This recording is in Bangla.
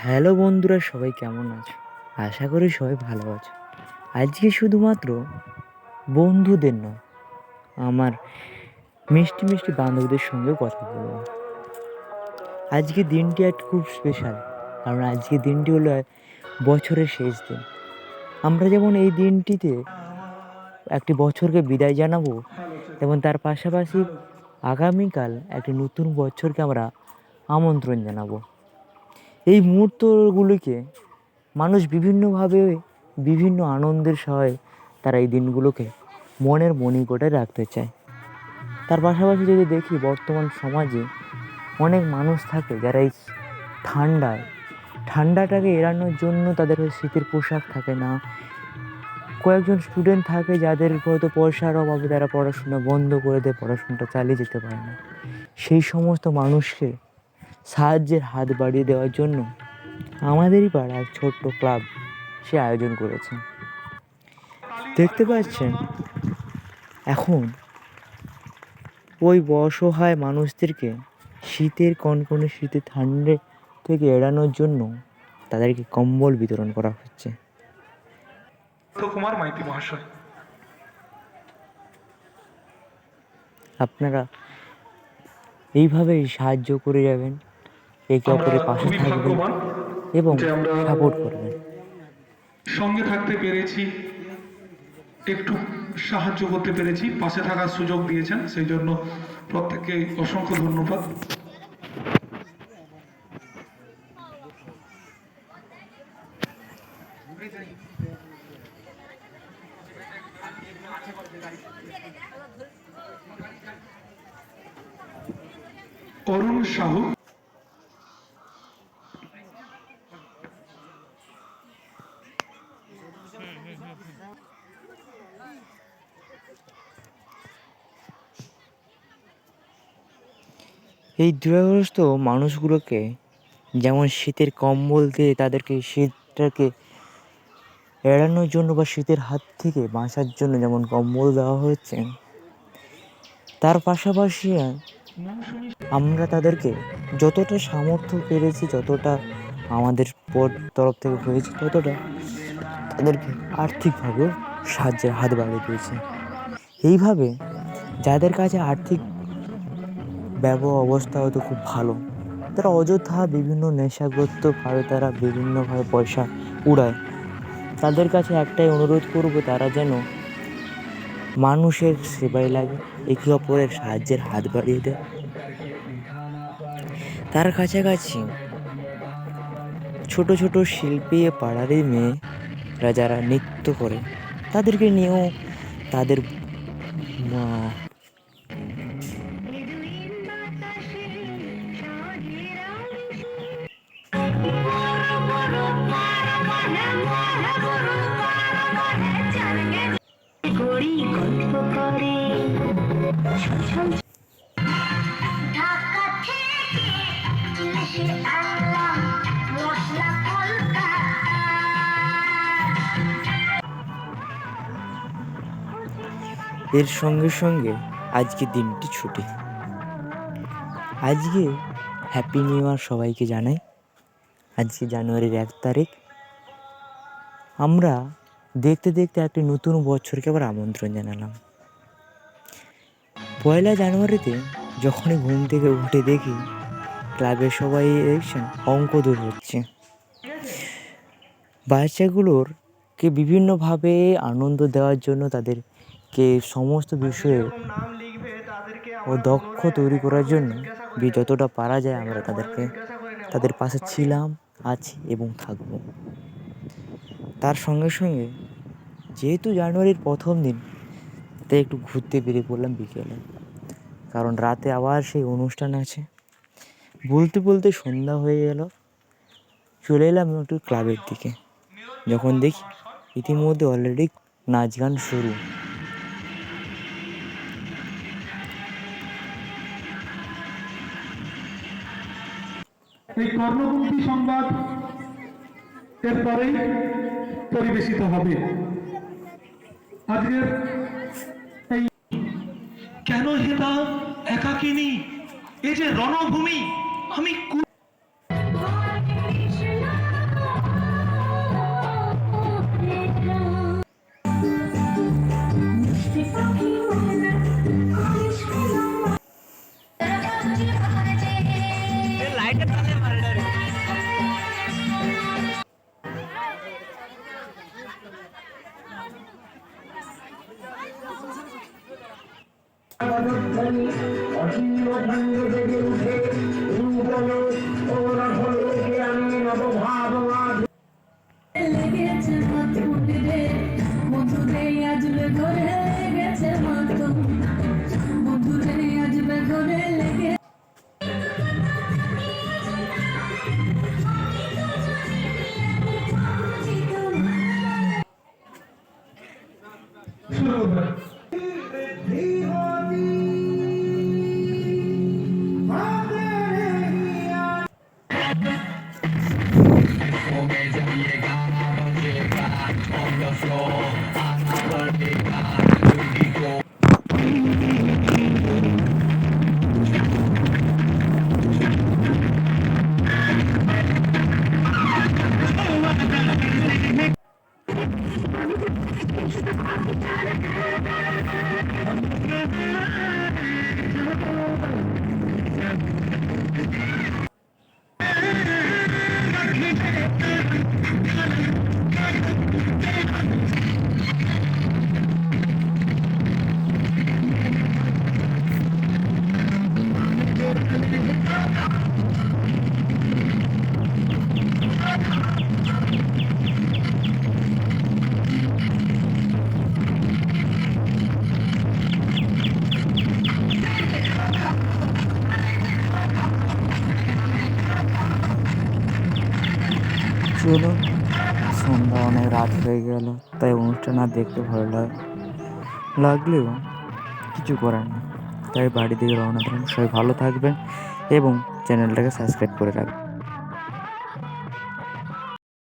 হ্যালো বন্ধুরা, সবাই কেমন আছো? আশা করি সবাই ভালো আছো। আজকে শুধুমাত্র বন্ধুদের নয়, আমার মিষ্টি মিষ্টি বান্ধবীদের সঙ্গেও কথা বলবো। আজকে দিনটি একটা খুব স্পেশাল, কারণ আজকে দিনটি হলো বছরের শেষ দিন। আমরা যেমন এই দিনটিতে একটি বছরকে বিদায় জানাবো, তেমন তার পাশাপাশি আগামীকাল একটি নতুন বছরকে আমরা আমন্ত্রণ জানাবো। এই মুহূর্তগুলিকে মানুষ বিভিন্নভাবে বিভিন্ন আনন্দের সহায় তারা এই দিনগুলোকে মনের মণিকোঠে রাখতে চায়। তার পাশাপাশি যদি দেখি, বর্তমান সমাজে অনেক মানুষ থাকে যারা এই ঠান্ডাটাকে এড়ানোর জন্য তাদের শীতের পোশাক থাকে না। কয়েকজন স্টুডেন্ট থাকে যাদের হয়তো পয়সার অভাবে তারা পড়াশোনা বন্ধ করে দেয়, পড়াশোনাটা চালিয়ে যেতে পারে না। সেই সমস্ত মানুষকে সাহায্যের হাত বাড়িয়ে দেওয়ার জন্য আমাদেরই পাড়ায় ছোট্ট ক্লাব সে আয়োজন করেছে। দেখতে পাচ্ছেন, এখন ওই অসহায় মানুষদেরকে কনকনে শীতের ঠান্ডা থেকে এড়ানোর জন্য তাদেরকে কম্বল বিতরণ করা হচ্ছে। কুমার মাইতি মহাশয়, আপনারা এইভাবেই সাহায্য করে যাবেন, একে আমরা অপরের পাশে খুবই থাকবেন ভাগ্যবান এবং যে আমরা সাপোর্ট করবেন। সঙ্গে থাকতে পেরেছি, একটু সাহায্য করতে পেরেছি, পাশে থাকার সুযোগ দিয়েছেন, সেই জন্য প্রত্যেককে অসংখ্য ধন্যবাদ। অরুণ সাহু, এই দুরগ্রস্ত মানুষগুলোকে যেমন শীতের কম্বল দিয়ে তাদেরকে শীতটাকে এড়ানোর জন্য বা শীতের হাত থেকে বাঁচার জন্য যেমন কম্বল দেওয়া হচ্ছে, তার পাশাপাশি আমরা তাদেরকে যতটা সামর্থ্য পেরেছি, যতটা আমাদের তরফ থেকে হয়েছে, ততটা তাদেরকে আর্থিকভাবেও সাহায্যের হাত বাড়িয়ে দিয়েছে। এইভাবে যাদের কাছে আর্থিক অবস্থা হয়তো খুব ভালো, তারা অযথা বিভিন্ন নেশাগ্রস্তভাবে তারা বিভিন্নভাবে পয়সা উড়ায়, তাদের কাছে একটাই অনুরোধ করব, তারা যেন মানুষের সেবায় লাগে, একে অপরের সাহায্যের হাত বাড়িয়ে দেয়। তার কাছাকাছি ছোট ছোট শিল্পী পাড়ারই মেয়েরা যারা নৃত্য করে, তাদেরকে নিয়েও তাদের এর সঙ্গে সঙ্গে আজকে দিনটি ছুটি। আজকে হ্যাপি নিউ ইয়ার সবাইকে জানাই। আজকে জানুয়ারির 1 তারিখ। আমরা দেখতে দেখতে একটি নতুন বছরকে আবার আমন্ত্রণ জানালাম। পয়লা জানুয়ারিতে যখনই ঘুম থেকে উঠে দেখি ক্লাবের সবাই দেখছেন অঙ্ক দূর হচ্ছে। বাচ্চাগুলোরকে বিভিন্নভাবে আনন্দ দেওয়ার জন্য তাদেরকে সমস্ত বিষয়ে দক্ষ তৈরি করার জন্য যতটা পারা যায় আমরা তাদের পাশে ছিলাম, আছি এবং থাকবো। তার সঙ্গে সঙ্গে যেহেতু জানুয়ারির প্রথম দিন, তাই একটু ঘুরতে বেরিয়ে পড়লাম বিকেলে, কারণ রাতে আবার সেই অনুষ্ঠান আছে। বলতে বলতে সন্ধ্যা হয়ে গেল। চলে এলাম একটু ক্লাবের দিকে। যখন দেখি ইতিমধ্যে অলরেডি নাচ গান শুরু। এই কর্ণকুন্তী সংবাদ এরপরেই পরিবেশিত হবে। আজকের এই কেন হেতা একাকিনী, এই যে রণভূমি, আমি লেগেছে মাথুর রে বন্ধুরে আজবে ঘরে লেগেছে মাথুর বন্ধুরে আজবে ঘরে লেগে শুরু করবে। চলুন, সন্ধ্যা অনেক রাত হয়ে গেল, তাই অনুষ্ঠান আর দেখতে ভালো লাগলেও কিছু করার নেই। তাই বাড়ি দিকে রওনা দিলাম। সবাই ভালো থাকবেন এবং চ্যানেলটাকে সাবস্ক্রাইব করে রাখবেন।